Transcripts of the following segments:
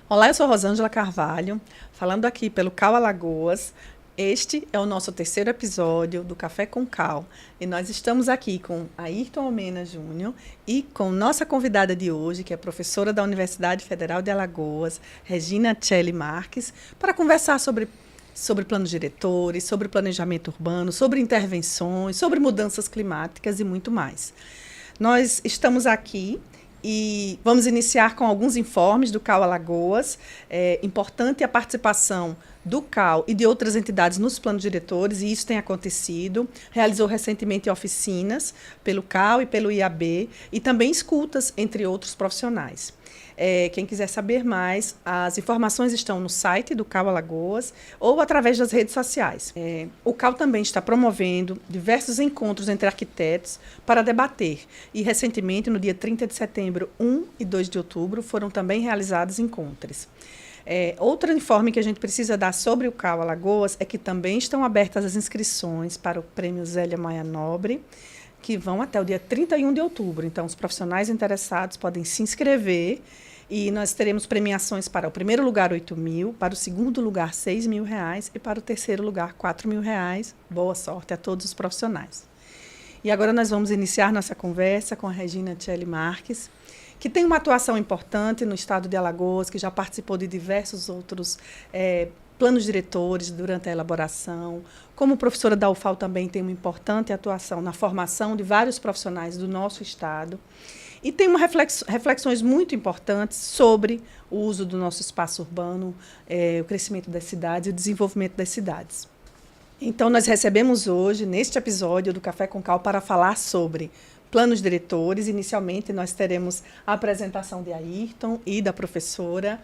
Olá, eu sou Rosângela Carvalho, falando aqui pelo Cal Alagoas. Este é o nosso terceiro episódio do Café com Cal. E nós estamos aqui com Ayrton Almena Júnior e com nossa convidada de hoje, que é professora da Universidade Federal de Alagoas, Regina Tchelle Marques, para conversar sobre planos diretores, sobre planejamento urbano, sobre intervenções, sobre mudanças climáticas e muito mais. Nós estamos aqui e vamos iniciar com alguns informes do CAU Alagoas. É importante a participação do CAU e de outras entidades nos planos diretores, e isso tem acontecido. Realizou recentemente oficinas pelo CAU e pelo IAB, e também escutas entre outros profissionais. Quem quiser saber mais, as informações estão no site do CAU Alagoas ou através das redes sociais. O CAU também está promovendo diversos encontros entre arquitetos para debater. E, recentemente, no dia 30 de setembro, 1 e 2 de outubro, foram também realizados encontros. Outro informe que a gente precisa dar sobre o CAU Alagoas é que também estão abertas as inscrições para o Prêmio Zélia Maia Nobre, que vão até o dia 31 de outubro. Então, os profissionais interessados podem se inscrever e nós teremos premiações para o primeiro lugar, R$8.000, para o segundo lugar, R$6.000 e para o terceiro lugar, R$4.000. Boa sorte a todos os profissionais. E agora nós vamos iniciar nossa conversa com a Regina Tchelle Marques, que tem uma atuação importante no estado de Alagoas, que já participou de diversos outros planos diretores durante a elaboração. Como professora da UFAL, também tem uma importante atuação na formação de vários profissionais do nosso estado. E tem reflexões muito importantes sobre o uso do nosso espaço urbano, o crescimento das cidades e o desenvolvimento das cidades. Então, nós recebemos hoje, neste episódio do Café com Cal, para falar sobre planos diretores. Inicialmente, nós teremos a apresentação de Ayrton e da professora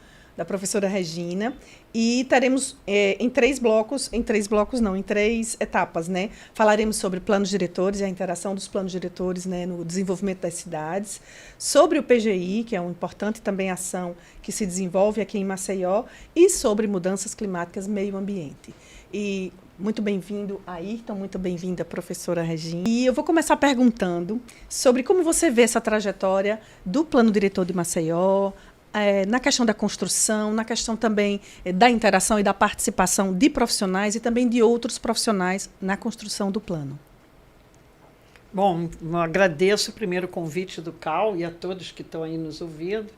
Regina, e teremos em três etapas, né? Falaremos sobre planos diretores e a interação dos planos diretores, né, no desenvolvimento das cidades, sobre o PGI, que é uma importante também ação que se desenvolve aqui em Maceió, e sobre mudanças climáticas e meio ambiente. E muito bem-vindo, Ayrton, muito bem-vinda, professora Regina. E eu vou começar perguntando sobre como você vê essa trajetória do plano diretor de Maceió, na questão da construção, na questão também da interação e da participação de profissionais e também de outros profissionais na construção do plano. Bom, eu agradeço primeiro o convite do CAU e a todos que estão aí nos ouvindo.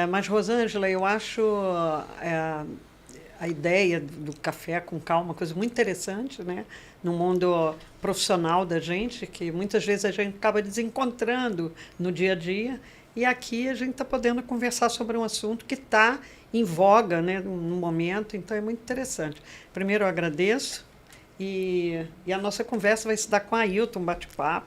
Mas, Rosângela, eu acho a ideia do café com CAU uma coisa muito interessante, né? No mundo profissional da gente, que muitas vezes a gente acaba desencontrando no dia a dia. E aqui a gente está podendo conversar sobre um assunto que está em voga, né, no momento, então é muito interessante. Primeiro, eu agradeço e a nossa conversa vai se dar com a Ayrton, um bate-papo,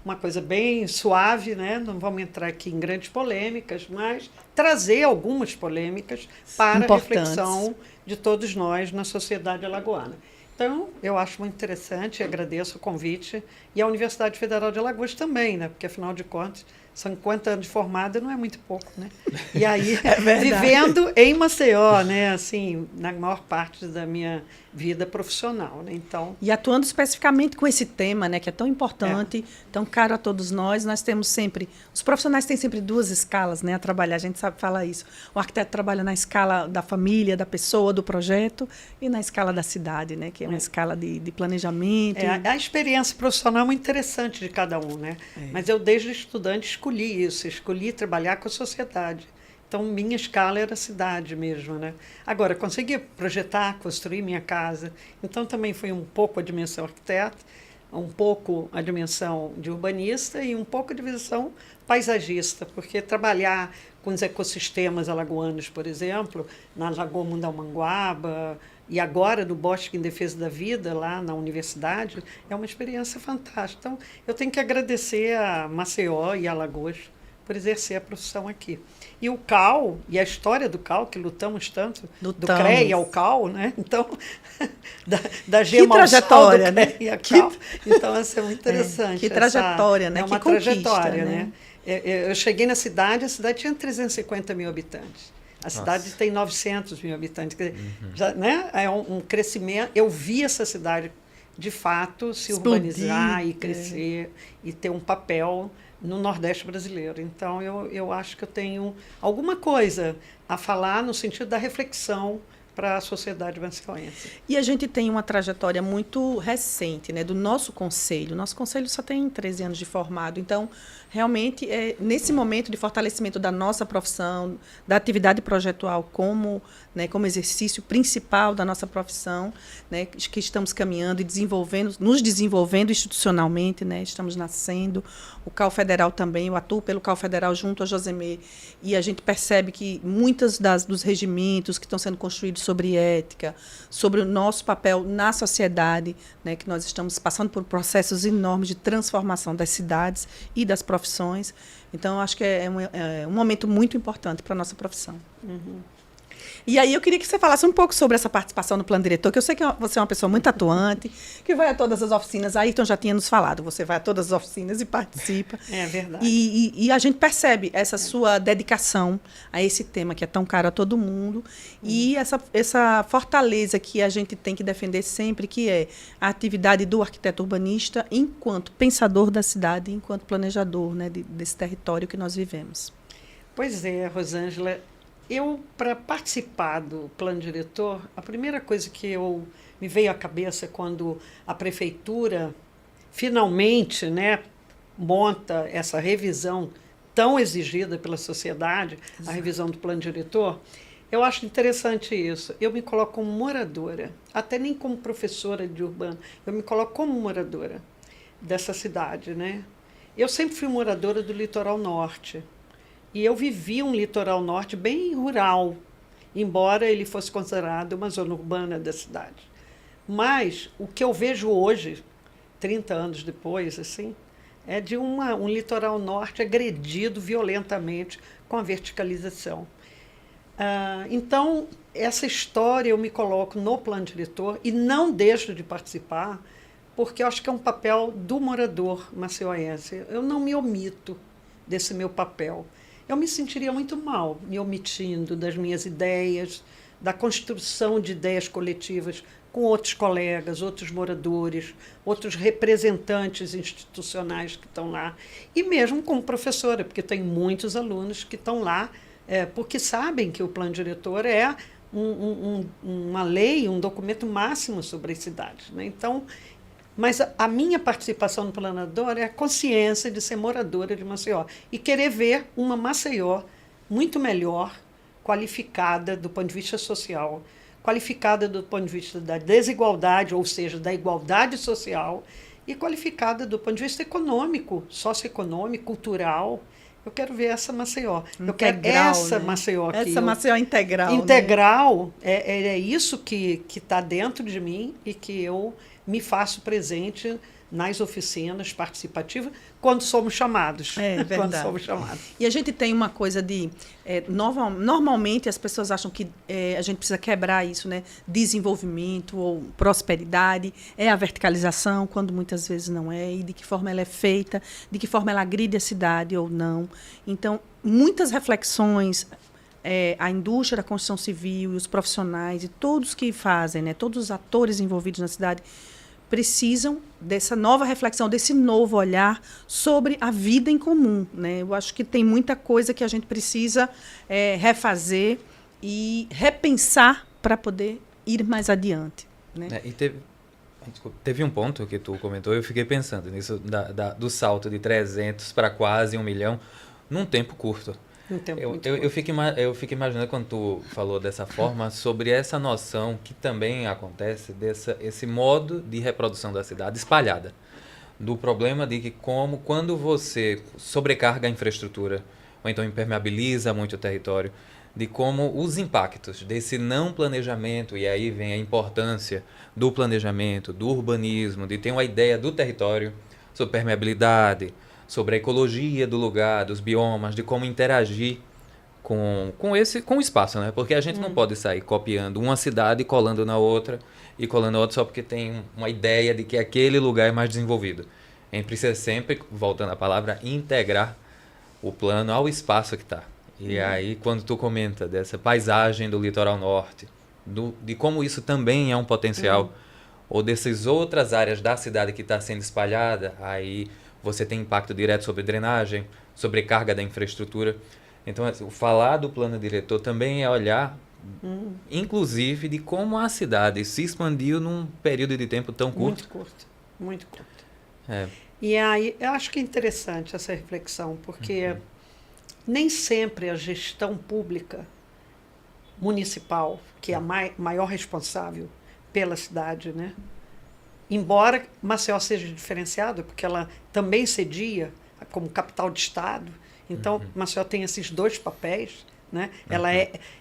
uma coisa bem suave, né? Não vamos entrar aqui em grandes polêmicas, mas trazer algumas polêmicas para a reflexão de todos nós na sociedade alagoana. Então, eu acho muito interessante, agradeço o convite, e a Universidade Federal de Alagoas também, né? Porque, afinal de contas, são 50 anos de formada, não é muito pouco, né? E aí, vivendo em Maceió, né? Assim, na maior parte da minha vida profissional, né? Então, e atuando especificamente com esse tema, né, que é tão importante, tão caro a todos nós. Nós temos sempre, os profissionais têm sempre duas escalas, né, a trabalhar, a gente sabe falar isso. O arquiteto trabalha na escala da família, da pessoa, do projeto, e na escala da cidade, né, que é uma escala de planejamento. A experiência profissional é muito interessante de cada um, né? Mas eu, desde estudante, escolhi trabalhar com a sociedade. Então, minha escala era a cidade mesmo, né? Agora, consegui projetar, construir minha casa. Então, também foi um pouco a dimensão arquiteto, um pouco a dimensão de urbanista e um pouco a dimensão paisagista, porque trabalhar com os ecossistemas alagoanos, por exemplo, na Lagoa Mundamanguaba e agora no Bosque em Defesa da Vida, lá na universidade, é uma experiência fantástica. Então, eu tenho que agradecer a Maceió e a Alagoas por exercer a profissão aqui. E o CAU, e a história do CAU, que lutamos tanto, do CREA ao CAU, né? Então, da GEMA ao trajetória, CAU, né? E a CAU. Então, isso é muito interessante. Que trajetória, né? É uma que conquista, trajetória, né? Eu cheguei na cidade, a cidade tinha 350 mil habitantes. A cidade tem 900 mil habitantes. Quer dizer, já, né? É um crescimento. Eu vi essa cidade, de fato, se urbanizar e crescer e ter um papel no Nordeste brasileiro. Então, eu acho que eu tenho alguma coisa a falar no sentido da reflexão para a sociedade maceiense. E a gente tem uma trajetória muito recente, né, do nosso conselho. Nosso conselho só tem 13 anos de formado, então, realmente, nesse momento de fortalecimento da nossa profissão, da atividade projetual como, né, como exercício principal da nossa profissão, né, que estamos caminhando e desenvolvendo, nos desenvolvendo institucionalmente, né, estamos nascendo. O CAU Federal também, eu atuo pelo CAU Federal junto a Josemê, e a gente percebe que muitos dos regimentos que estão sendo construídos sobre ética, sobre o nosso papel na sociedade, né, que nós estamos passando por processos enormes de transformação das cidades e das profissões. Então, eu acho que é um momento muito importante para a nossa profissão. Uhum. E aí eu queria que você falasse um pouco sobre essa participação no plano diretor, que eu sei que você é uma pessoa muito atuante, que vai a todas as oficinas. A Ayrton já tinha nos falado, você vai a todas as oficinas e participa. É verdade. E a gente percebe essa sua dedicação a esse tema que é tão caro a todo mundo, e essa fortaleza que a gente tem que defender sempre, que é a atividade do arquiteto urbanista enquanto pensador da cidade, enquanto planejador, né, desse território que nós vivemos. Pois é, Rosângela. Para participar do plano diretor, a primeira coisa que me veio à cabeça quando a prefeitura finalmente, né, monta essa revisão tão exigida pela sociedade, a revisão do plano diretor, eu acho interessante isso. Eu me coloco como moradora, até nem como professora de urbano, eu me coloco como moradora dessa cidade, né? Eu sempre fui moradora do litoral norte. E eu vivi um litoral norte bem rural, embora ele fosse considerado uma zona urbana da cidade. Mas o que eu vejo hoje, 30 anos depois, assim, é de um litoral norte agredido violentamente com a verticalização. Então, essa história eu me coloco no plano diretor e não deixo de participar, porque eu acho que é um papel do morador maceiense. Eu não me omito desse meu papel. Eu me sentiria muito mal me omitindo das minhas ideias, da construção de ideias coletivas com outros colegas, outros moradores, outros representantes institucionais que estão lá, e mesmo como professora, porque tem muitos alunos que estão lá porque sabem que o plano diretor é uma lei, um documento máximo sobre as cidades, né? Então, mas a minha participação no planador é a consciência de ser moradora de Maceió e querer ver uma Maceió muito melhor, qualificada do ponto de vista social, qualificada do ponto de vista da desigualdade, ou seja, da igualdade social, e qualificada do ponto de vista econômico, socioeconômico, cultural. Eu quero ver essa Maceió. Eu quero essa, né? Maceió aqui. Essa Maceió integral. Integral, né? É isso que está dentro de mim e que eu me faço presente nas oficinas participativas quando somos chamados. É verdade. Quando somos chamados. E a gente tem uma coisa de... normalmente as pessoas acham que a gente precisa quebrar isso, né? Desenvolvimento ou prosperidade é a verticalização, quando muitas vezes não é, e de que forma ela é feita, de que forma ela agride a cidade ou não. Então, muitas reflexões... a indústria da construção civil e os profissionais e todos que fazem, né, todos os atores envolvidos na cidade precisam dessa nova reflexão, desse novo olhar sobre a vida em comum, né? Eu acho que tem muita coisa que a gente precisa refazer e repensar para poder ir mais adiante, né? E teve um ponto que tu comentou, eu fiquei pensando nisso, do salto de 300 para quase 1 milhão num tempo curto. Eu fico imaginando quando tu falou dessa forma sobre essa noção que também acontece esse modo de reprodução da cidade espalhada, do problema de que quando você sobrecarga a infraestrutura ou então impermeabiliza muito o território, de como os impactos desse não planejamento, e aí vem a importância do planejamento, do urbanismo, de ter uma ideia do território sobre permeabilidade, sobre a ecologia do lugar, dos biomas, de como interagir com o espaço, né? Porque a gente não pode sair copiando uma cidade e colando na outra só porque tem uma ideia de que aquele lugar é mais desenvolvido. A gente precisa sempre, voltando à palavra, integrar o plano ao espaço que está. E aí, quando tu comenta dessa paisagem do litoral norte, de como isso também é um potencial, ou dessas outras áreas da cidade que está sendo espalhada, aí você tem impacto direto sobre drenagem, sobrecarga da infraestrutura. Então, assim, o falar do plano diretor também é olhar, inclusive, de como a cidade se expandiu num período de tempo tão curto. Muito curto, muito curto. É. E aí, eu acho que é interessante essa reflexão, porque nem sempre a gestão pública municipal, que é a maior responsável pela cidade, né? Embora Maceió seja diferenciada, porque ela também cedia como capital de Estado, então Maceió tem esses dois papéis, né?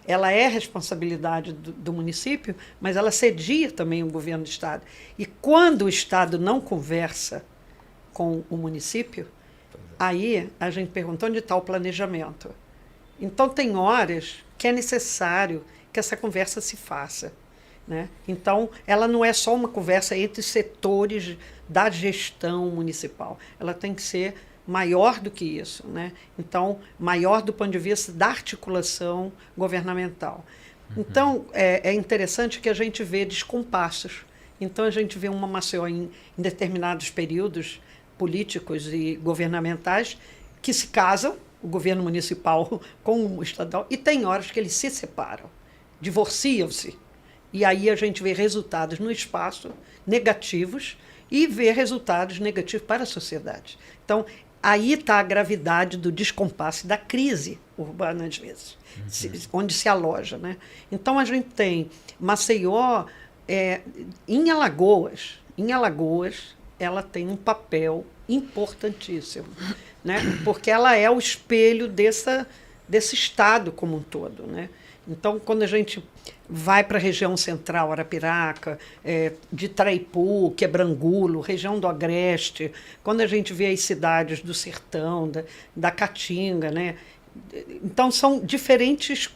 Ela é responsabilidade do município, mas ela cedia também o governo do Estado. E quando o Estado não conversa com o município, aí a gente pergunta onde está o planejamento. Então, tem horas que é necessário que essa conversa se faça, né? Então, ela não é só uma conversa entre setores da gestão municipal. Ela tem que ser maior do que isso, né? Então, maior do ponto de vista da articulação governamental. Então, é interessante que a gente vê descompassos. Então, a gente vê uma Maceió em determinados períodos políticos e governamentais que se casam, o governo municipal com o estadual, e tem horas que eles se separam, divorciam-se. E aí a gente vê resultados no espaço negativos e vê resultados negativos para a sociedade. Então, aí está a gravidade do descompasso da crise urbana, às vezes, onde se aloja, né? Então, a gente tem Maceió, em Alagoas, ela tem um papel importantíssimo, né? Porque ela é o espelho desse estado como um todo, né? Então, quando a gente vai para a região central, Arapiraca, de Traipu, Quebrangulo, região do Agreste, quando a gente vê as cidades do Sertão, da Caatinga, né? Então, são diferentes,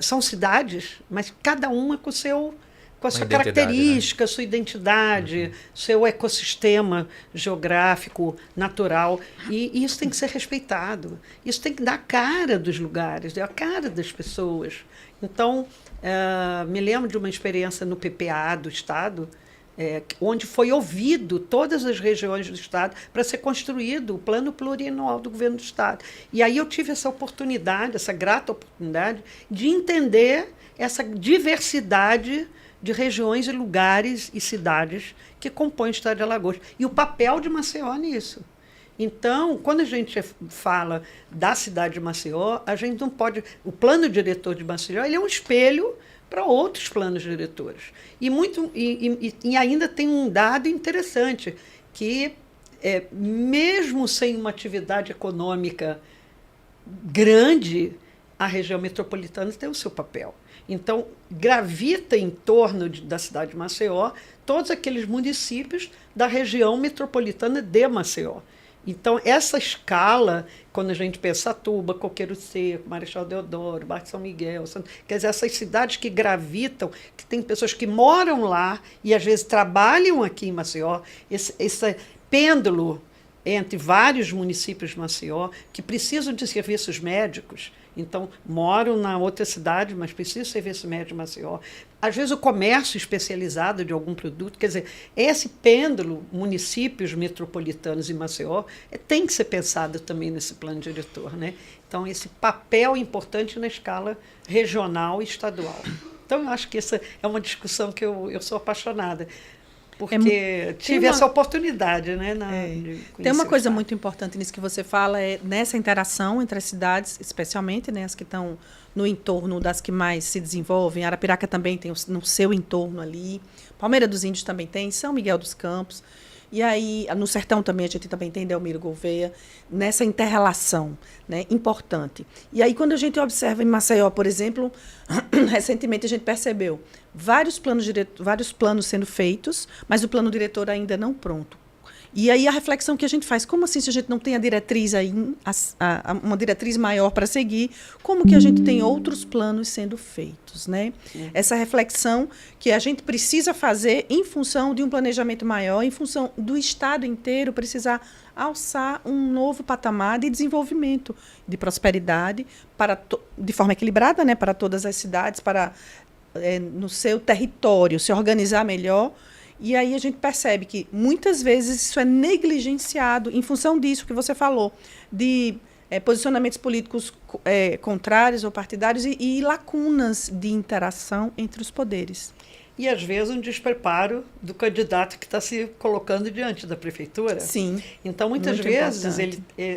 são cidades, mas cada uma com a sua característica, né? Sua identidade, seu ecossistema geográfico, natural. E isso tem que ser respeitado. Isso tem que dar a cara dos lugares, a cara das pessoas. Então, me lembro de uma experiência no PPA do Estado, onde foi ouvido todas as regiões do Estado para ser construído o plano plurianual do governo do Estado. E aí eu tive essa oportunidade, essa grata oportunidade, de entender essa diversidade de regiões e lugares e cidades que compõem o estado de Alagoas. E o papel de Maceió nisso. Então, quando a gente fala da cidade de Maceió, a gente não pode... O plano diretor de Maceió, ele é um espelho para outros planos diretores. E ainda tem um dado interessante, que mesmo sem uma atividade econômica grande, a região metropolitana tem o seu papel. Então, gravita em torno da cidade de Maceió todos aqueles municípios da região metropolitana de Maceió. Então, essa escala, quando a gente pensa Atuba, Coqueiro Seco, Marechal Deodoro, Bairro de São Miguel, quer dizer, essas cidades que gravitam, que tem pessoas que moram lá e às vezes trabalham aqui em Maceió, esse pêndulo entre vários municípios de Maceió que precisam de serviços médicos. Então, moram na outra cidade, mas precisam de serviço médico em Maceió. Às vezes, o comércio especializado de algum produto. Quer dizer, esse pêndulo, municípios metropolitanos em Maceió, tem que ser pensado também nesse plano diretor, né? Então, esse papel importante na escala regional e estadual. Então, eu acho que essa é uma discussão que eu sou apaixonada. Porque tive essa oportunidade, né? Tem uma coisa muito importante nisso que você fala, nessa interação entre as cidades, especialmente, né, as que estão no entorno das que mais se desenvolvem. Arapiraca também tem no seu entorno ali. Palmeira dos Índios também tem, São Miguel dos Campos. E aí, no Sertão também, a gente também tem Delmiro Gouveia, nessa inter-relação, né, importante. E aí, quando a gente observa em Maceió, por exemplo, recentemente a gente percebeu vários planos sendo feitos, mas o plano diretor ainda não pronto. E aí a reflexão que a gente faz, como assim se a gente não tem a diretriz aí, uma diretriz maior para seguir, como que a gente tem outros planos sendo feitos, né? Essa reflexão que a gente precisa fazer em função de um planejamento maior, em função do Estado inteiro precisar alçar um novo patamar de desenvolvimento, de prosperidade, de forma equilibrada, né, para todas as cidades, no seu território, se organizar melhor E aí a gente percebe que muitas vezes isso é negligenciado em função disso que você falou, de posicionamentos políticos contrários ou partidários e lacunas de interação entre os poderes. E, às vezes, um despreparo do candidato que está se colocando diante da prefeitura. Sim. Então, muitas vezes,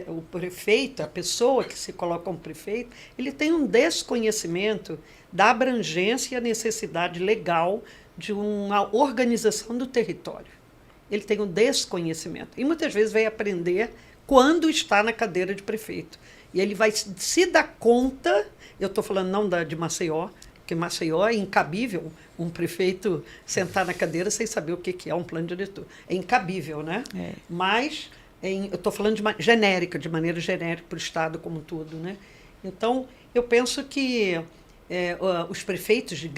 o prefeito, a pessoa que se coloca como prefeito, ele tem um desconhecimento da abrangência e a necessidade legal de uma organização do território. Ele tem um desconhecimento. E, muitas vezes, vai aprender quando está na cadeira de prefeito. E ele vai se dar conta, eu estou falando não de Maceió, porque Maceió é incabível um prefeito sentar na cadeira sem saber o que é um plano diretor. É incabível, né? Mas eu estou falando de maneira genérica para o Estado como um todo, né? Então, eu penso que os prefeitos de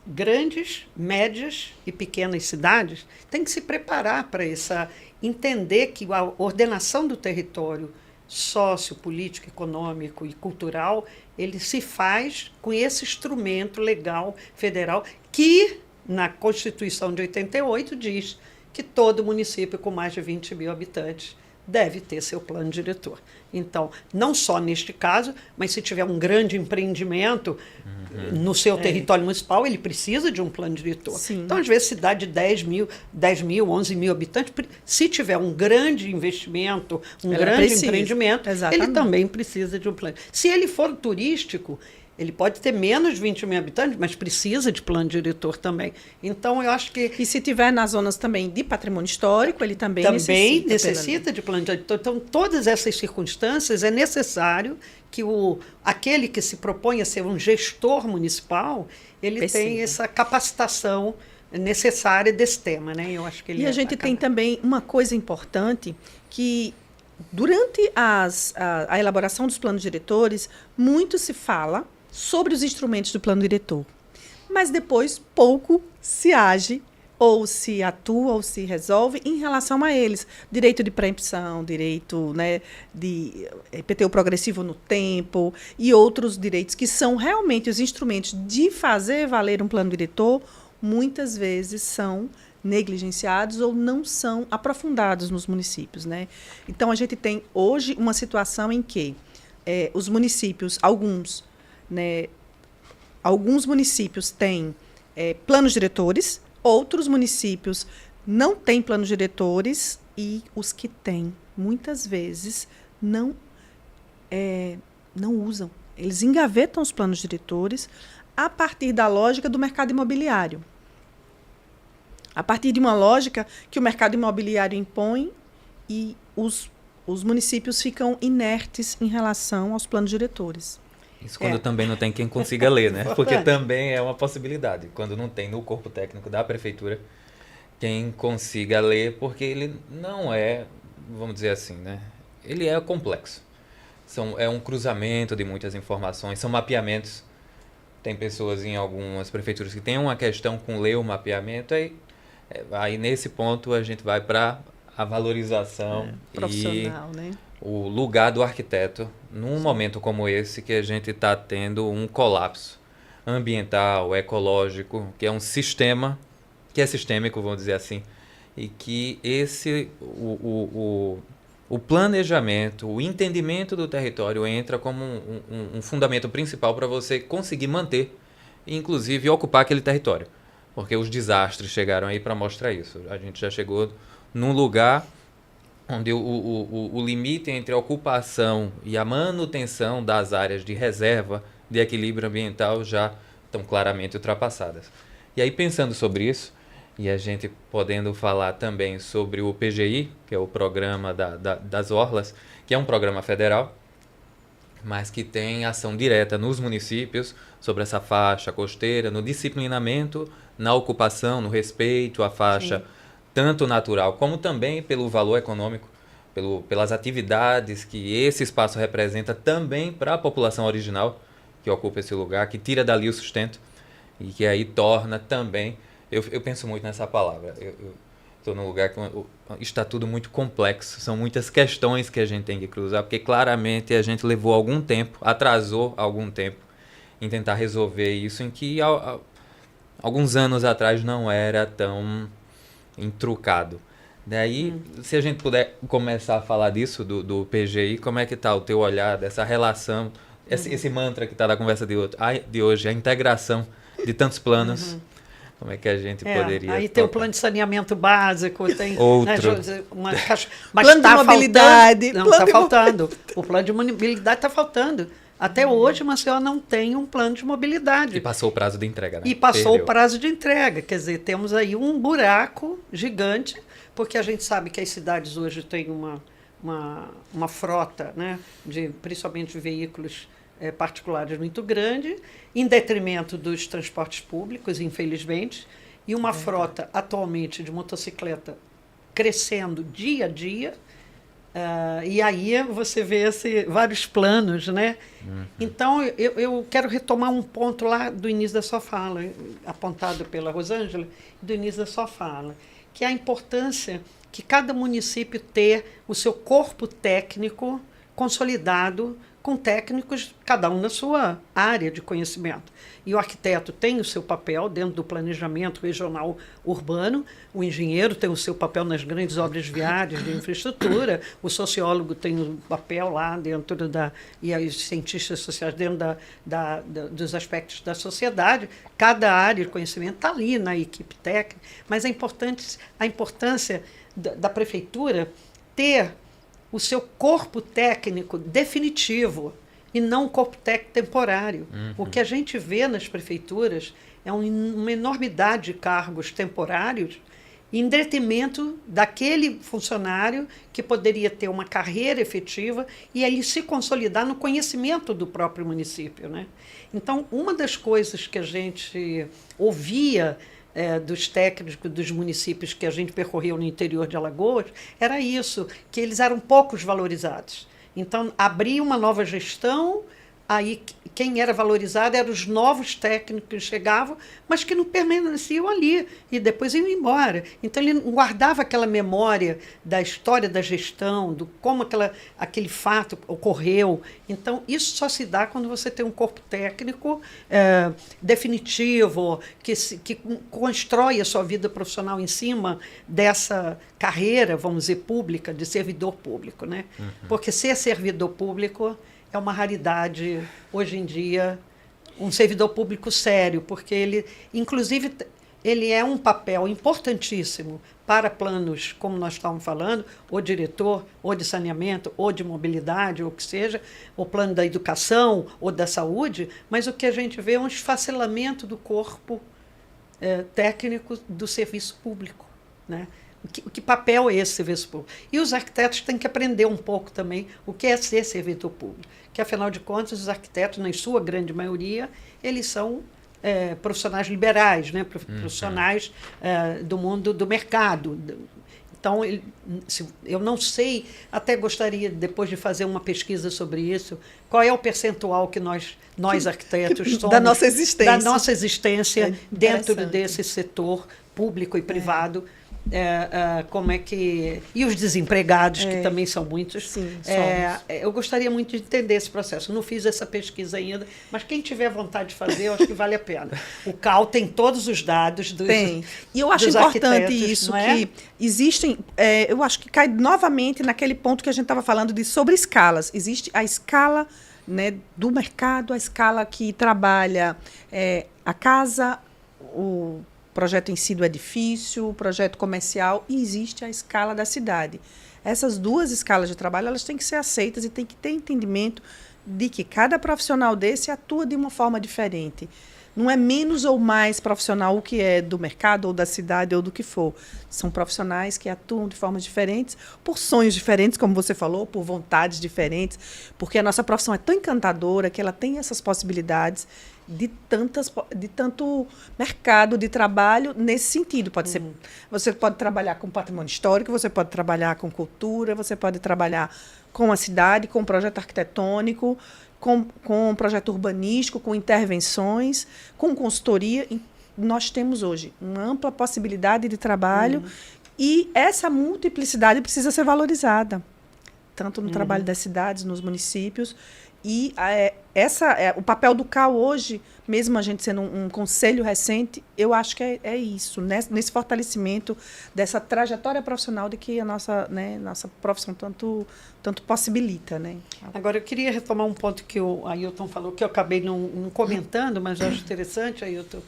grandes, médias e pequenas cidades têm que se preparar para entender que a ordenação do território sócio, político, econômico e cultural, ele se faz com esse instrumento legal federal que, na Constituição de 88, diz que todo município com mais de 20 mil habitantes deve ter seu plano diretor. Então, não só neste caso, mas se tiver um grande empreendimento no seu território municipal, ele precisa de um plano diretor. Sim. Então, às vezes, cidade de 10 mil, 11 mil habitantes, se tiver um grande investimento, empreendimento, Exatamente. ele também precisa de um plano. Se ele for turístico, ele pode ter menos de 20 mil habitantes, mas precisa de plano diretor também. Então, eu acho que... E se tiver nas zonas também de patrimônio histórico, ele também necessita de plano diretor. Então, todas essas circunstâncias, é necessário que aquele que se propõe a ser um gestor municipal, ele tenha essa capacitação necessária desse tema, né? Eu acho que a gente tem também uma coisa importante que... Durante a elaboração dos planos diretores, muito se fala sobre os instrumentos do plano diretor, mas depois pouco se age, ou se atua, ou se resolve em relação a eles. Direito de preempção, direito, né, de IPTU progressivo no tempo e outros direitos que são realmente os instrumentos de fazer valer um plano diretor, muitas vezes são negligenciados ou não são aprofundados nos municípios, né? Então, a gente tem hoje uma situação em que os municípios, alguns municípios têm planos diretores, outros municípios não têm planos diretores e os que têm, muitas vezes, não usam. Eles engavetam os planos diretores a partir da lógica do mercado imobiliário. A partir de uma lógica que o mercado imobiliário impõe e os municípios ficam inertes em relação aos planos diretores. Isso quando também não tem quem consiga ler, né? Porque também é uma possibilidade. Quando não tem no corpo técnico da prefeitura quem consiga ler, porque ele não é, vamos dizer assim, né? Ele é complexo. É um cruzamento de muitas informações, são mapeamentos. Tem pessoas em algumas prefeituras que têm uma questão com ler o mapeamento, aí nesse ponto a gente vai para a valorização profissional, e né? O lugar do arquiteto num momento como esse que a gente está tendo um colapso ambiental, ecológico, que é um sistema, que é sistêmico, vamos dizer assim, e que o planejamento, o entendimento do território entra como um fundamento principal para você conseguir manter e inclusive ocupar aquele território. Porque os desastres chegaram aí para mostrar isso. A gente já chegou num lugar onde o limite entre a ocupação e a manutenção das áreas de reserva de equilíbrio ambiental já estão claramente ultrapassadas. E aí, pensando sobre isso, e a gente podendo falar também sobre o PGI, que é o Programa das Orlas, que é um programa federal, mas que tem ação direta nos municípios sobre essa faixa costeira, no disciplinamento, na ocupação, no respeito à faixa, sim, tanto natural como também pelo valor econômico, pelas atividades que esse espaço representa também para a população original que ocupa esse lugar, que tira dali o sustento e que aí torna também... Eu penso muito nessa palavra. Eu estou num lugar que está tudo muito complexo, são muitas questões que a gente tem que cruzar, porque claramente a gente levou algum tempo, atrasou algum tempo em tentar resolver isso, em que alguns anos atrás não era tão intrucado. Daí, se a gente puder começar a falar disso, do PGI, como é que está o teu olhar dessa relação, esse mantra que está na conversa de hoje, a integração de tantos planos, como é que a gente poderia... Aí tem o plano de saneamento básico, tem... Outro. Mas plano de mobilidade. Não, está faltando. O plano de mobilidade está faltando. Até hoje, Maceió não tem um plano de mobilidade. E passou o prazo de entrega, né? E passou o prazo de entrega. Quer dizer, temos aí um buraco gigante, porque a gente sabe que as cidades hoje têm uma frota, né, principalmente de veículos particulares muito grande, em detrimento dos transportes públicos, infelizmente, e uma frota atualmente de motocicleta crescendo dia a dia. E aí você vê vários planos, né? Então, eu quero retomar um ponto lá do início da sua fala, apontado pela Rosângela, do início da sua fala, que é a importância que cada município ter o seu corpo técnico consolidado, com técnicos, cada um na sua área de conhecimento. E o arquiteto tem o seu papel dentro do planejamento regional urbano, o engenheiro tem o seu papel nas grandes obras viárias de infraestrutura, o sociólogo tem o papel lá dentro e os cientistas sociais dentro dos aspectos da sociedade. Cada área de conhecimento está ali na equipe técnica, mas a importância da prefeitura ter o seu corpo técnico definitivo e não um corpo técnico temporário. O que a gente vê nas prefeituras é uma enormidade de cargos temporários em detrimento daquele funcionário que poderia ter uma carreira efetiva e ele se consolidar no conhecimento do próprio município, né? Então, uma das coisas que a gente ouvia dos técnicos dos municípios que a gente percorreu no interior de Alagoas, era isso, que eles eram poucos valorizados. Então, abria uma nova gestão, aí quem era valorizado eram os novos técnicos que chegavam, mas que não permaneciam ali, e depois iam embora. Então, ele guardava aquela memória da história da gestão, do como aquele fato ocorreu. Então, isso só se dá quando você tem um corpo técnico definitivo, que constrói a sua vida profissional em cima dessa carreira, vamos dizer, pública, de servidor público, né? Porque ser servidor público é uma raridade hoje em dia, um servidor público sério, porque ele, inclusive, ele é um papel importantíssimo para planos, como nós estávamos falando, ou diretor, ou de saneamento, ou de mobilidade, ou o que seja, o plano da educação ou da saúde, mas o que a gente vê é um esfacelamento do corpo técnico do serviço público, né? Que papel é esse serviço público? E os arquitetos têm que aprender um pouco também o que é ser servidor público. Que, afinal de contas, os arquitetos, na sua grande maioria, eles são profissionais liberais, né? Profissionais do mundo do mercado. Então, eu não sei, até gostaria, depois de fazer uma pesquisa sobre isso, qual é o percentual que nós arquitetos somos da nossa existência dentro desse setor público e privado. Como é que... E os desempregados, que também são muitos. Sim, eu gostaria muito de entender esse processo. Não fiz essa pesquisa ainda, mas quem tiver vontade de fazer, eu acho que vale a pena. O CAL tem todos os dados dos Tem. E eu acho importante isso, que existem... eu acho que cai novamente naquele ponto que a gente estava falando sobre escalas. Existe a escala, né, do mercado, a escala que trabalha a casa, o projeto em si do edifício, o projeto comercial, e existe a escala da cidade. Essas duas escalas de trabalho, elas têm que ser aceitas e tem que ter entendimento de que cada profissional desse atua de uma forma diferente. Não é menos ou mais profissional o que é do mercado ou da cidade ou do que for. São profissionais que atuam de formas diferentes, por sonhos diferentes, como você falou, por vontades diferentes, porque a nossa profissão é tão encantadora que ela tem essas possibilidades de tanto mercado de trabalho nesse sentido. Pode ser, você pode trabalhar com patrimônio histórico, você pode trabalhar com cultura, você pode trabalhar com a cidade, com projeto arquitetônico, com projeto urbanístico, com intervenções, com consultoria. Nós temos hoje uma ampla possibilidade de trabalho e essa multiplicidade precisa ser valorizada, tanto no trabalho das cidades, nos municípios, E o papel do CAU hoje, mesmo a gente sendo um conselho recente, eu acho que é isso, nesse fortalecimento dessa trajetória profissional de que a nossa profissão tanto possibilita. Né? Agora, eu queria retomar um ponto que o Ailton falou, que eu acabei não comentando, mas eu acho interessante, Ailton,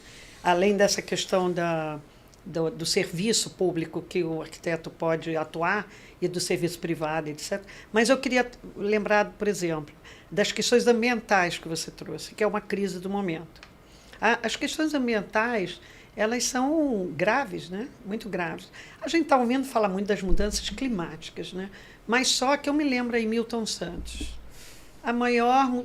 além dessa questão do serviço público que o arquiteto pode atuar e do serviço privado, etc. Mas eu queria lembrar, por exemplo, das questões ambientais que você trouxe, que é uma crise do momento. As questões ambientais, elas são graves, né? Muito graves. A gente está ouvindo falar muito das mudanças climáticas, né? Mas só que eu me lembro aí Milton Santos.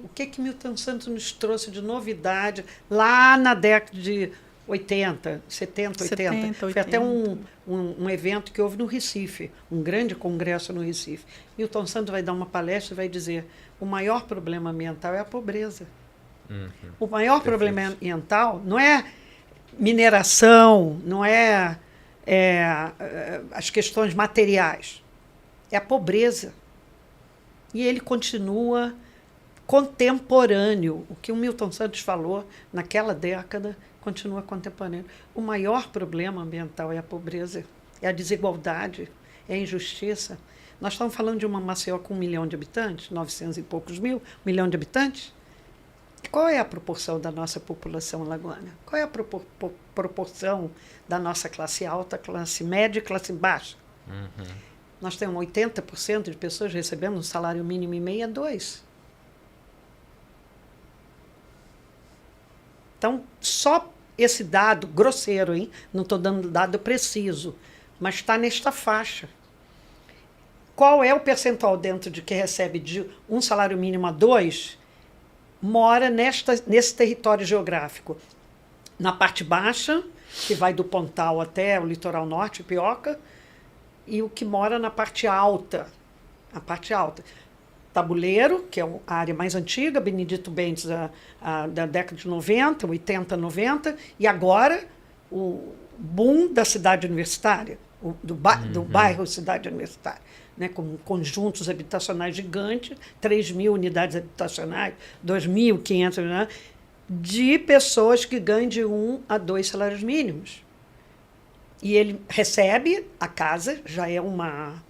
O que Milton Santos nos trouxe de novidade lá na década de 80, 70, 80. Foi até um evento que houve no Recife, um grande congresso no Recife. Milton Santos vai dar uma palestra e vai dizer: o maior problema ambiental é a pobreza. O maior problema ambiental não é mineração, não é as questões materiais, é a pobreza. E ele continua contemporâneo. O que o Milton Santos falou naquela década continua contemporâneo. O maior problema ambiental é a pobreza, é a desigualdade, é a injustiça. Nós estamos falando de uma Maceió com 1 milhão de habitantes, 900 e poucos mil, 1 milhão de habitantes. Qual é a proporção da nossa população alagoana? Qual é a proporção da nossa classe alta, classe média e classe baixa? Nós temos 80% de pessoas recebendo um salário mínimo e meio a 2. Então, só esse dado grosseiro, hein? Não estou dando dado preciso, mas está nesta faixa. Qual é o percentual dentro de que recebe de um salário mínimo a 2 mora nesse território geográfico? Na parte baixa, que vai do Pontal até o litoral norte, Pioca, e o que mora na parte alta. A parte alta. Tabuleiro, que é a área mais antiga, Benedito Bentes, da década de 90, 80, 90, e agora o boom da cidade universitária, do bairro Cidade Universitária, né, com conjuntos habitacionais gigantes, 3.000 unidades habitacionais, 2.500, né, de pessoas que ganham de 1 a 2 salários mínimos. E ele recebe a casa, já é uma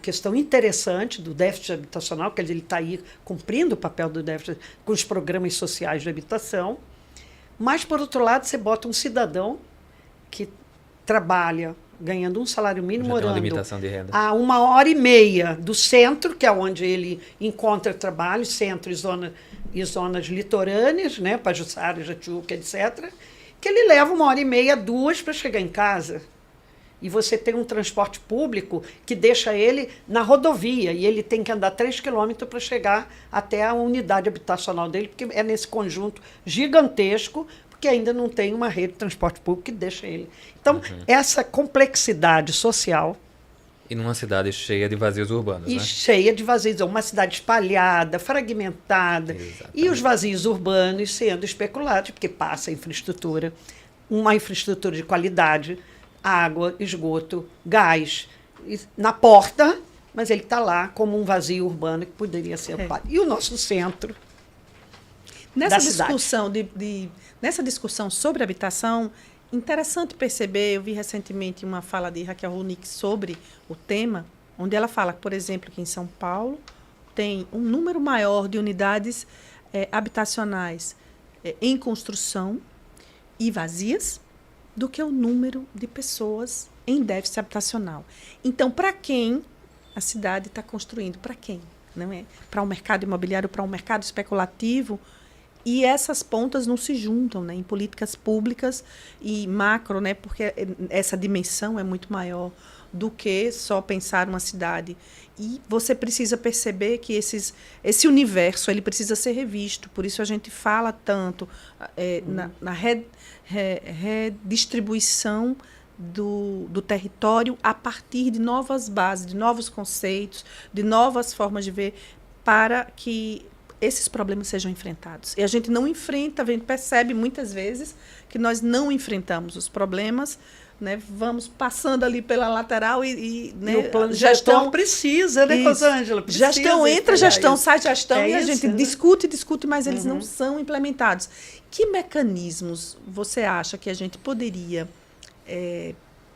questão interessante do déficit habitacional, que ele está aí cumprindo o papel do déficit com os programas sociais de habitação. Mas, por outro lado, você bota um cidadão que trabalha ganhando um salário mínimo, morando a 1h30 do centro, que é onde ele encontra trabalho, centro e zonas litorâneas, né, Pajuçara, Jatiuca, etc., que ele leva 1h30, 2 para chegar em casa. E você tem um transporte público que deixa ele na rodovia, e ele tem que andar 3 quilômetros para chegar até a unidade habitacional dele, porque é nesse conjunto gigantesco, porque ainda não tem uma rede de transporte público que deixa ele. Então, essa complexidade social... E numa cidade cheia de vazios urbanos, e né? Cheia de vazios, uma cidade espalhada, fragmentada. Exatamente. E os vazios urbanos sendo especulados, porque passa a infraestrutura, uma infraestrutura de qualidade, água, esgoto, gás, na porta, mas ele está lá como um vazio urbano que poderia ser ocupado. E o nosso centro nessa discussão nessa discussão sobre habitação, interessante perceber, eu vi recentemente uma fala de Raquel Runick sobre o tema, onde ela fala, por exemplo, que em São Paulo tem um número maior de unidades habitacionais em construção e vazias do que o número de pessoas em déficit habitacional. Então, para quem a cidade está construindo? Para quem? Não é? Para um mercado imobiliário, para um mercado especulativo? E essas pontas não se juntam, né, em políticas públicas e macro, né, porque essa dimensão é muito maior do que só pensar uma cidade. E você precisa perceber que esse universo ele precisa ser revisto. Por isso a gente fala tanto na redistribuição do território a partir de novas bases, de novos conceitos, de novas formas de ver, para que esses problemas sejam enfrentados. E a gente não enfrenta, a gente percebe muitas vezes que nós não enfrentamos os problemas né, vamos passando ali pela lateral né, e o plano gestão precisa, né, Rosângela? Gestão entra, gestão sai, gestão, e a isso, gente né? discute, mas eles não são implementados. Que mecanismos você acha que a gente poderia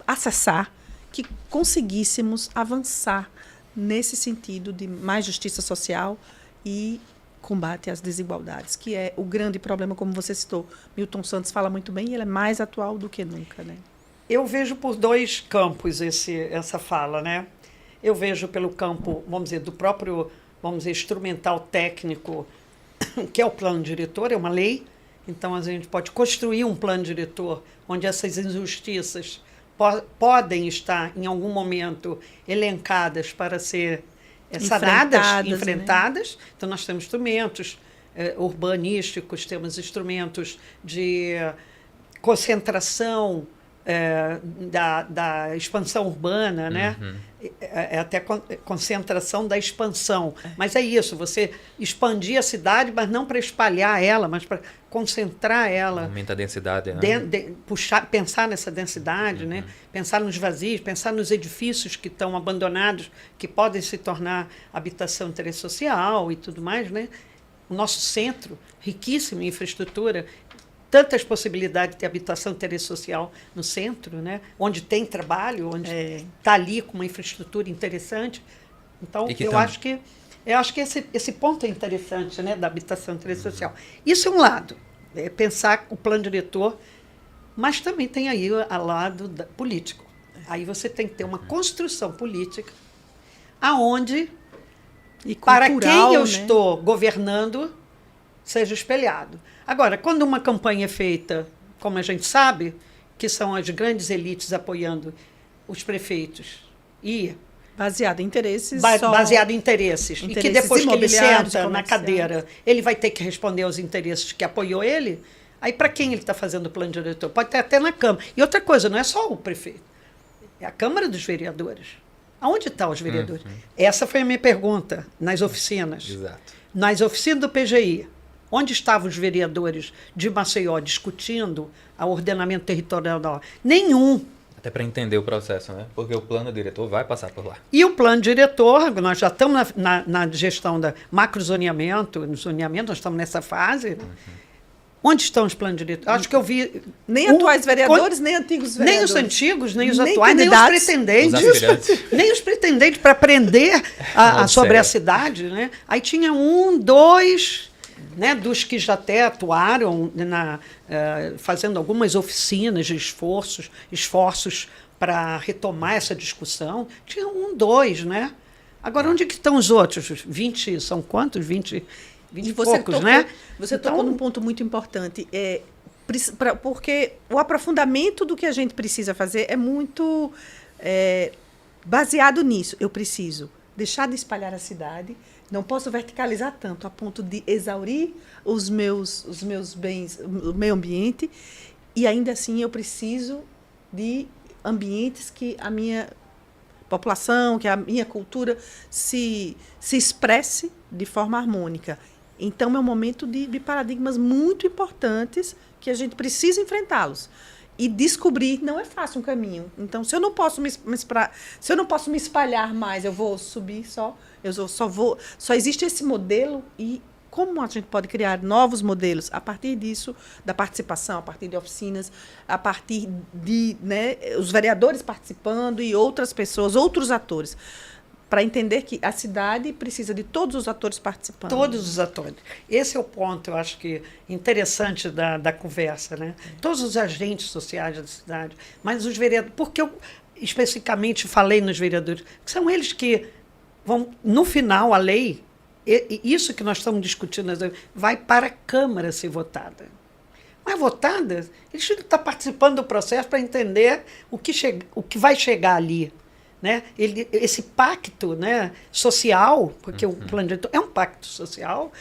acessar que conseguíssemos avançar nesse sentido de mais justiça social e combate às desigualdades, que é o grande problema, como você citou. Milton Santos fala muito bem e ele é mais atual do que nunca, né? Eu vejo por dois campos essa fala, né? Eu vejo pelo campo, vamos dizer, do próprio, vamos dizer, instrumental técnico, que é o plano diretor, é uma lei. Então, a gente pode construir um plano diretor onde essas injustiças podem estar, em algum momento, elencadas para ser enfrentadas. Né? Então, nós temos instrumentos urbanísticos, temos instrumentos de concentração da expansão urbana, né? Até concentração da expansão. Mas é isso, você expandir a cidade, mas não para espalhar ela, mas para concentrar ela. Aumenta a densidade, né? Pensar nessa densidade, né? Pensar nos vazios, pensar nos edifícios que estão abandonados, que podem se tornar habitação de interesse social e tudo mais, né? O nosso centro, riquíssimo em infraestrutura, tantas possibilidades de habitação de interesse social no centro, né? Onde tem trabalho, onde está ali com uma infraestrutura interessante. Então, eu acho que esse ponto é interessante, né? Da habitação de interesse social. Isso é um lado, pensar o plano diretor, mas também tem aí o lado político. Aí você tem que ter uma construção política aonde, para quem eu estou governando, seja espelhado. Agora, quando uma campanha é feita, como a gente sabe, que são as grandes elites apoiando os prefeitos, e baseado em interesses. Baseado em interesses. E que depois que ele senta na cadeira, ele vai ter que responder aos interesses que apoiou ele, aí para quem ele está fazendo o plano diretor? Pode ter até na Câmara. E outra coisa, não é só o prefeito, é a Câmara dos Vereadores. Aonde estão os vereadores? Essa foi a minha pergunta nas oficinas. Exato. Nas oficinas do PGI. Onde estavam os vereadores de Maceió discutindo o ordenamento territorial? Nenhum. Até para entender o processo, né? Porque o plano diretor vai passar por lá. E o plano diretor, nós já estamos na gestão da macrozoneamento, no zoneamento, nós estamos nessa fase. Onde estão os planos diretores? Acho que eu vi... Nem atuais vereadores, nem antigos vereadores. Nem os antigos, nem os atuais, nem os pretendentes. Nem os pretendentes para aprender sobre a cidade. Né? Aí tinha 1, 2... Né, dos que já até atuaram fazendo algumas oficinas de esforços para retomar essa discussão. Tinha 1, 2, né? Agora, onde que estão os outros? 20, são quantos? 20 e poucos, né? Você tocou num ponto muito importante, porque o aprofundamento do que a gente precisa fazer é muito baseado nisso. Eu preciso deixar de espalhar a cidade. Não posso verticalizar tanto a ponto de exaurir os meus bens, o meio ambiente, e ainda assim eu preciso de ambientes que a minha população, que a minha cultura se expresse de forma harmônica. Então, é um momento de paradigmas muito importantes que a gente precisa enfrentá-los. E descobrir não é fácil um caminho. Então, se eu não posso me espalhar mais, eu vou subir só. Só existe esse modelo, e como a gente pode criar novos modelos a partir disso, da participação, a partir de oficinas, a partir de os vereadores participando e outras pessoas, outros atores, para entender que a cidade precisa de todos os atores participando. Todos os atores. Esse é o ponto, eu acho que interessante da conversa, né? Todos os agentes sociais da cidade, mas os vereadores, porque eu especificamente falei nos vereadores, que são eles que vão, no final, a lei, isso que nós estamos discutindo, vai para a Câmara ser votada. Mas votada, eles têm que estar participando do processo para entender o que vai chegar ali. Né? Esse pacto, né, social, porque o plano diretor é um pacto social,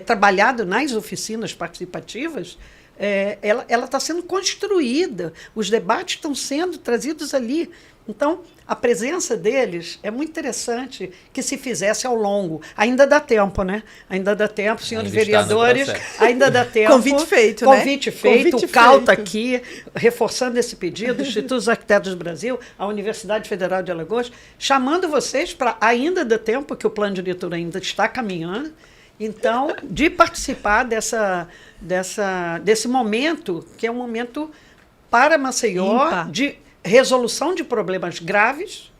trabalhado nas oficinas participativas, ela está sendo construída, os debates estão sendo trazidos ali. Então, a presença deles é muito interessante que se fizesse ao longo. Ainda dá tempo, né? Ainda dá tempo, senhores vereadores. Ainda dá tempo. Convite feito, Convite né? feito. O CAL está aqui, reforçando esse pedido, o Instituto dos Arquitetos do Brasil, a Universidade Federal de Alagoas, chamando vocês para, ainda dá tempo, que o plano diretor ainda está caminhando, então, de participar desse momento, que é um momento para Maceió, de resolução de problemas graves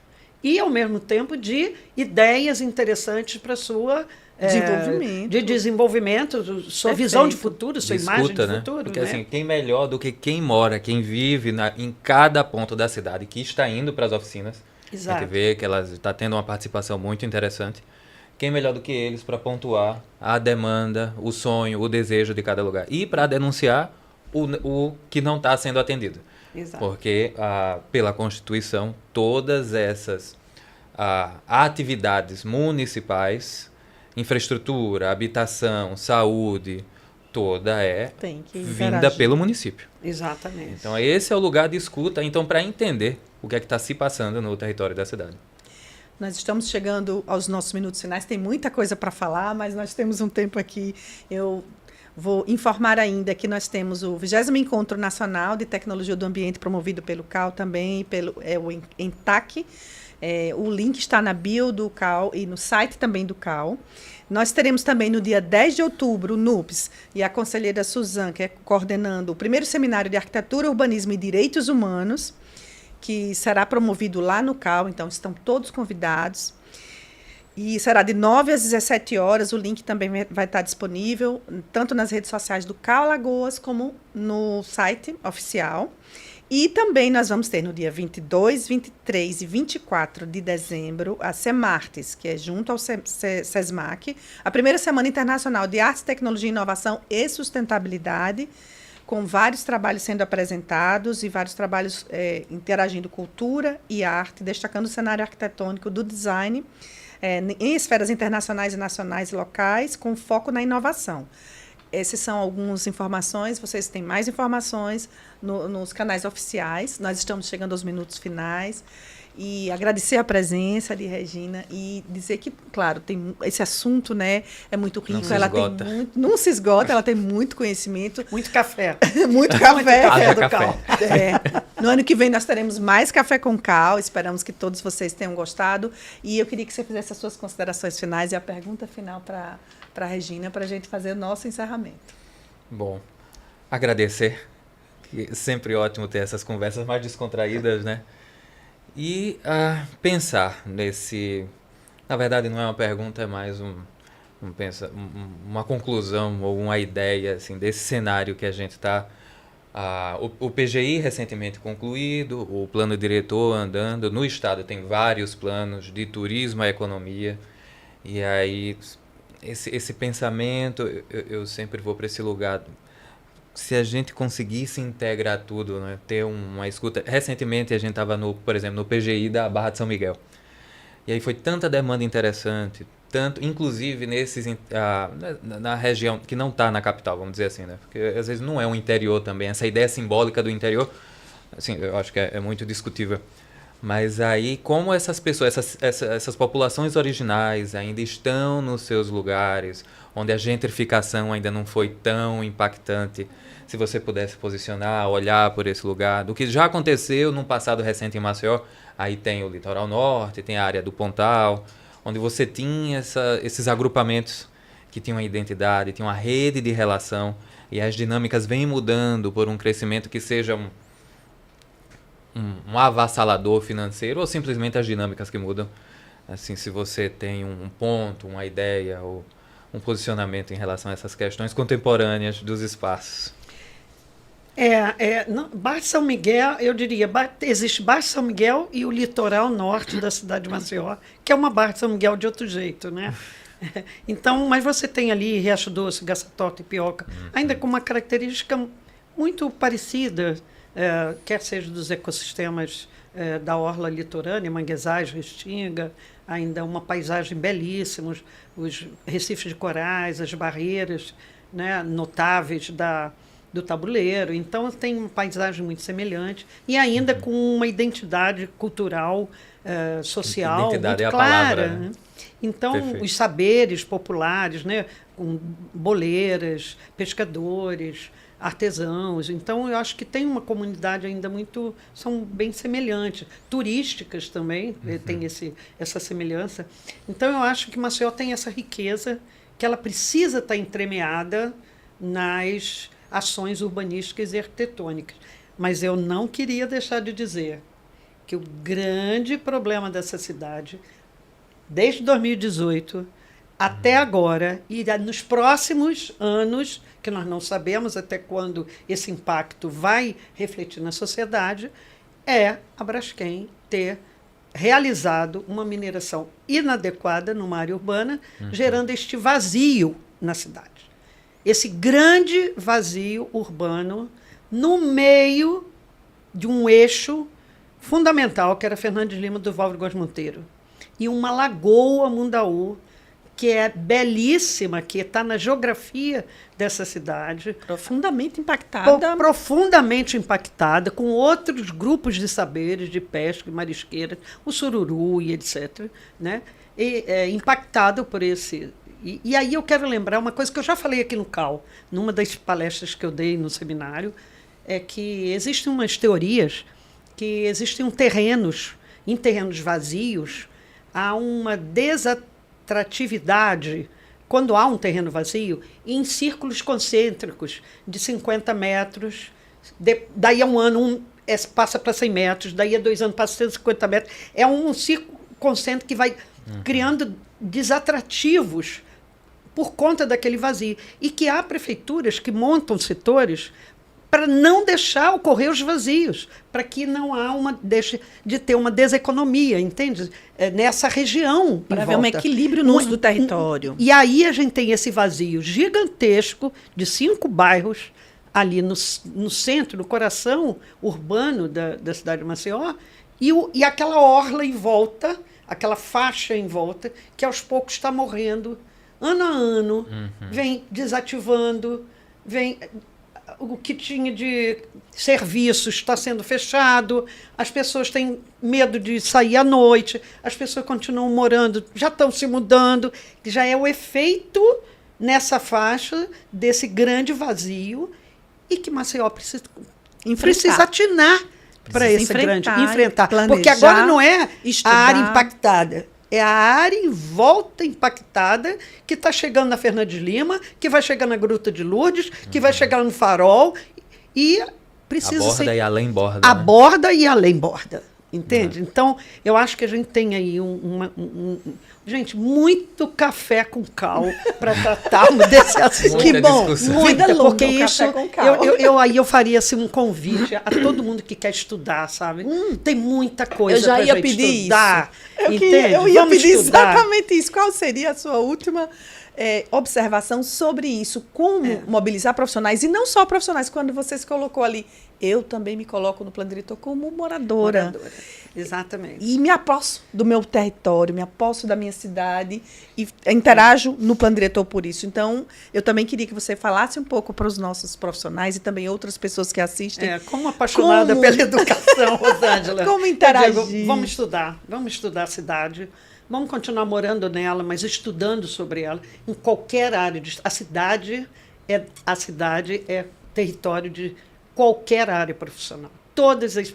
e, ao mesmo tempo, de ideias interessantes para sua desenvolvimento, sua visão de futuro, sua imagem de futuro. Porque né? assim, quem melhor do que quem mora, quem vive em cada ponto da cidade, que está indo para as oficinas, Exato. a gente vê que ela está tendo uma participação muito interessante. Quem melhor do que eles para pontuar a demanda, o sonho, o desejo de cada lugar e para denunciar o que não está sendo atendido. Exato. Porque, pela Constituição, todas essas atividades municipais, infraestrutura, habitação, saúde, toda vinda pelo município. Exatamente. Então, esse é o lugar de escuta, então, para entender o que é que está se passando no território da cidade. Nós estamos chegando aos nossos minutos finais, tem muita coisa para falar, mas nós temos um tempo aqui. Eu vou informar ainda que nós temos o 20º Encontro Nacional de Tecnologia do Ambiente, promovido pelo CAL também, pelo o ENTAC. O link está na bio do CAL e no site também do CAL. Nós teremos também no dia 10 de outubro o NUPS e a conselheira Suzan, que é coordenando o primeiro seminário de Arquitetura, Urbanismo e Direitos Humanos, que será promovido lá no CAL, então estão todos convidados. E será de 9 às 17 horas, o link também vai estar disponível, tanto nas redes sociais do CAL Alagoas, como no site oficial. E também nós vamos ter no dia 22, 23 e 24 de dezembro, a Semartes, que é junto ao SESMAC, a primeira Semana Internacional de Arte, Tecnologia, Inovação e Sustentabilidade, com vários trabalhos sendo apresentados e vários trabalhos interagindo cultura e arte, destacando o cenário arquitetônico do design em esferas internacionais e nacionais e locais, com foco na inovação. Essas são algumas informações, vocês têm mais informações nos canais oficiais. Nós estamos chegando aos minutos finais. E agradecer a presença de Regina e dizer que, claro, tem esse assunto, né, é muito rico. Não se esgota. Não se esgota, ela tem muito conhecimento. Muito café. Muito café. Café do café. CAL. No ano que vem nós teremos mais Café com Cal. Esperamos que todos vocês tenham gostado. E eu queria que você fizesse as suas considerações finais e a pergunta final para a Regina, para a gente fazer o nosso encerramento. Bom, agradecer. Que é sempre ótimo ter essas conversas mais descontraídas, né? E pensar nesse... Na verdade, não é uma pergunta, é mais uma conclusão ou uma ideia assim, desse cenário que a gente está... O PGI recentemente concluído, o plano diretor andando. No estado tem vários planos de turismo à economia. E aí, esse pensamento, eu sempre vou para esse lugar... Se a gente conseguisse integrar tudo, né? Ter uma escuta... Recentemente a gente estava, por exemplo, no PGI da Barra de São Miguel. E aí foi tanta demanda interessante, tanto, inclusive na região que não está na capital, vamos dizer assim, né? Porque às vezes não é um interior também. Essa ideia simbólica do interior, assim, eu acho que é muito discutível. Mas aí, como essas pessoas, essas populações originais ainda estão nos seus lugares, onde a gentrificação ainda não foi tão impactante, se você pudesse posicionar, olhar por esse lugar, do que já aconteceu num passado recente em Maceió, aí tem o Litoral Norte, tem a área do Pontal, onde você tinha esses agrupamentos que tinham uma identidade, tinham uma rede de relação, e as dinâmicas vêm mudando por um crescimento que seja um avassalador financeiro, ou simplesmente as dinâmicas que mudam. Assim, se você tem um ponto, uma ideia ou um posicionamento em relação a essas questões contemporâneas dos espaços. Barra de São Miguel, eu diria, existe Barra de São Miguel e o litoral norte da cidade de Maceió, que é uma Barra de São Miguel de outro jeito, né? Então, mas você tem ali Riacho Doce, Gaçatota e Pioca, ainda com uma característica muito parecida, quer seja dos ecossistemas da orla litorânea, manguezais, restinga, ainda uma paisagem belíssima, os recifes de corais, as barreiras, né, notáveis do Tabuleiro. Então, tem uma paisagem muito semelhante e ainda com uma identidade cultural, social identidade muito é a clara. palavra, né? Então, Perfeito. os saberes populares, né, com boleiras, pescadores, artesãos. Então, eu acho que tem uma comunidade ainda muito... São bem semelhantes. Turísticas também, tem essa semelhança. Então, eu acho que Maceió tem essa riqueza que ela precisa estar entremeada nas ações urbanísticas e arquitetônicas. Mas eu não queria deixar de dizer que o grande problema dessa cidade, desde 2018 até agora, e nos próximos anos, que nós não sabemos até quando esse impacto vai refletir na sociedade, é a Braskem ter realizado uma mineração inadequada numa área urbana, gerando este vazio na cidade. Esse grande vazio urbano no meio de um eixo fundamental, que era Fernando de Lima do Valdo Góes Monteiro, e uma lagoa Mundaú, que é belíssima, que está na geografia dessa cidade. Profundamente impactada. Profundamente impactada, com outros grupos de saberes, de pesca e marisqueira, o sururu e etc. Né? Impactado por esse... E aí eu quero lembrar uma coisa que eu já falei aqui no CAL, numa das palestras que eu dei no seminário, é que existem umas teorias que existem terrenos, em terrenos vazios, há uma desatratividade, quando há um terreno vazio, em círculos concêntricos de 50 metros, daí a um ano passa para 100 metros, daí a 2 anos passa para 150 metros. É um círculo concêntrico que vai criando desatrativos por conta daquele vazio. E que há prefeituras que montam setores para não deixar ocorrer os vazios, para que não há deixe de ter uma deseconomia, entende? Nessa região. Para haver um equilíbrio no uso do território. E aí a gente tem esse vazio gigantesco de 5 bairros ali no centro, no coração urbano da cidade de Maceió, e aquela orla em volta, aquela faixa em volta, que aos poucos está morrendo, ano a ano, vem desativando, o que tinha de serviços está sendo fechado, as pessoas têm medo de sair à noite, as pessoas continuam morando, já estão se mudando, que já é o efeito nessa faixa desse grande vazio e que Maceió precisa atinar para esse grande enfrentar. Planejar, porque agora não é estudar. A área impactada. É a área em volta impactada que está chegando na Fernando de Lima, que vai chegar na Gruta de Lourdes, que vai chegar no Farol e precisa ser... A borda e além borda. A borda e além borda, entende? Então, eu acho que a gente tem aí gente, muito café com cal para tratarmos desse assunto. Que bom, muita, porque isso eu faria assim, um convite a todo mundo que quer estudar, sabe? Tem muita coisa para a gente estudar. Eu ia pedir exatamente isso. Qual seria a sua última observação sobre isso? Como mobilizar profissionais, e não só profissionais, quando você se colocou ali. Eu também me coloco no plano diretor como moradora. Exatamente. E me aposto do meu território, me aposto da minha cidade e interajo no plano diretor por isso. Então, eu também queria que você falasse um pouco para os nossos profissionais e também outras pessoas que assistem. Como apaixonada pela educação, Rosângela. Como interagir. Vamos estudar a cidade. Vamos continuar morando nela, mas estudando sobre ela em qualquer área. A cidade é território de qualquer área profissional. Todas as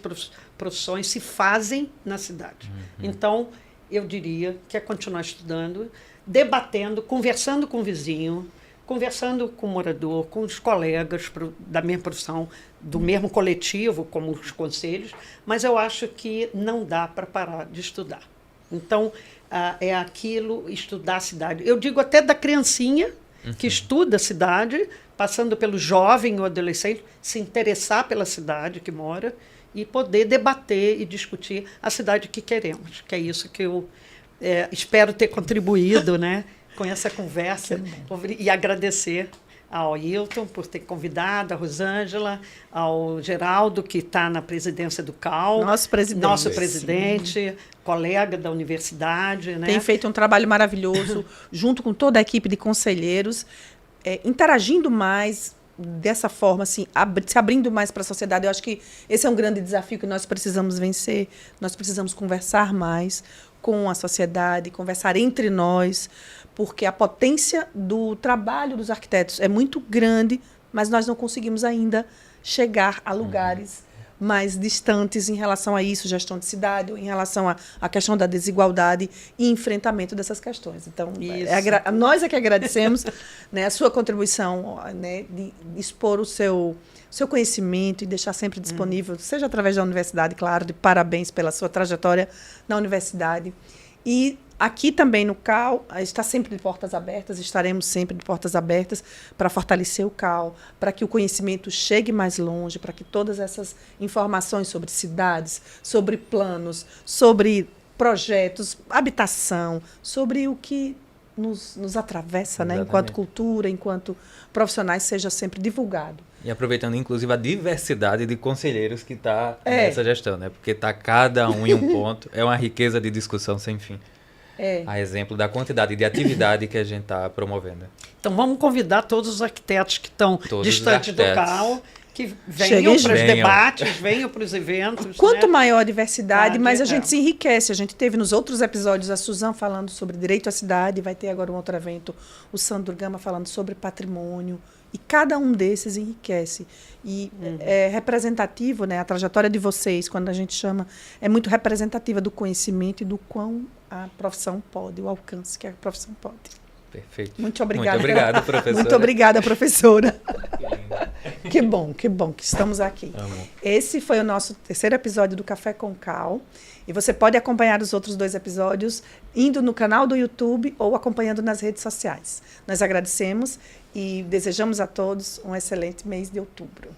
profissões se fazem na cidade. Então, eu diria que é continuar estudando, debatendo, conversando com o vizinho, conversando com o morador, com os colegas da mesma profissão, do mesmo coletivo, como os conselhos, mas eu acho que não dá para parar de estudar. Então, é aquilo, estudar a cidade. Eu digo até da criancinha que estuda a cidade, passando pelo jovem ou adolescente, se interessar pela cidade que mora e poder debater e discutir a cidade que queremos, que é isso que eu espero ter contribuído, né, com essa conversa e agradecer ao Ailton por ter convidado, a Rosângela, ao Geraldo, que está na presidência do CAL. Nosso presidente, colega da universidade. Né? Tem feito um trabalho maravilhoso, junto com toda a equipe de conselheiros, interagindo mais, dessa forma, assim, se abrindo mais para a sociedade. Eu acho que esse é um grande desafio que nós precisamos vencer. Nós precisamos conversar mais com a sociedade, conversar entre nós, porque a potência do trabalho dos arquitetos é muito grande, mas nós não conseguimos ainda chegar a lugares mais distantes em relação a isso, gestão de cidade, ou em relação à questão da desigualdade e enfrentamento dessas questões. Então, nós é que agradecemos, né, a sua contribuição, né, de expor o seu conhecimento e deixar sempre disponível, seja através da universidade, claro, de parabéns pela sua trajetória na universidade. E aqui também no CAL, está sempre de portas abertas, estaremos sempre de portas abertas para fortalecer o CAL, para que o conhecimento chegue mais longe, para que todas essas informações sobre cidades, sobre planos, sobre projetos, habitação, sobre o que nos atravessa, né, enquanto cultura, enquanto profissionais, seja sempre divulgado. E aproveitando, inclusive, a diversidade de conselheiros que está nessa gestão, né? Porque está cada um em um ponto. É uma riqueza de discussão sem fim. A exemplo da quantidade de atividade que a gente está promovendo. Então, vamos convidar todos os arquitetos que estão distantes do CAL, que venham para os debates, venham para os eventos. Quanto maior a diversidade, mais a gente se enriquece. A gente teve nos outros episódios a Suzan falando sobre direito à cidade, vai ter agora um outro evento, o Sandro Gama falando sobre patrimônio. E cada um desses enriquece. E é representativo, né? A trajetória de vocês, quando a gente chama, é muito representativa do conhecimento e do quão a profissão pode, o alcance que a profissão pode. Perfeito. Muito obrigada. Muito obrigado, professora. Muito obrigada, professora. Que bom que estamos aqui. Amo. Esse foi o nosso terceiro episódio do Café com Cal. E você pode acompanhar os outros 2 episódios indo no canal do YouTube ou acompanhando nas redes sociais. Nós agradecemos e desejamos a todos um excelente mês de outubro.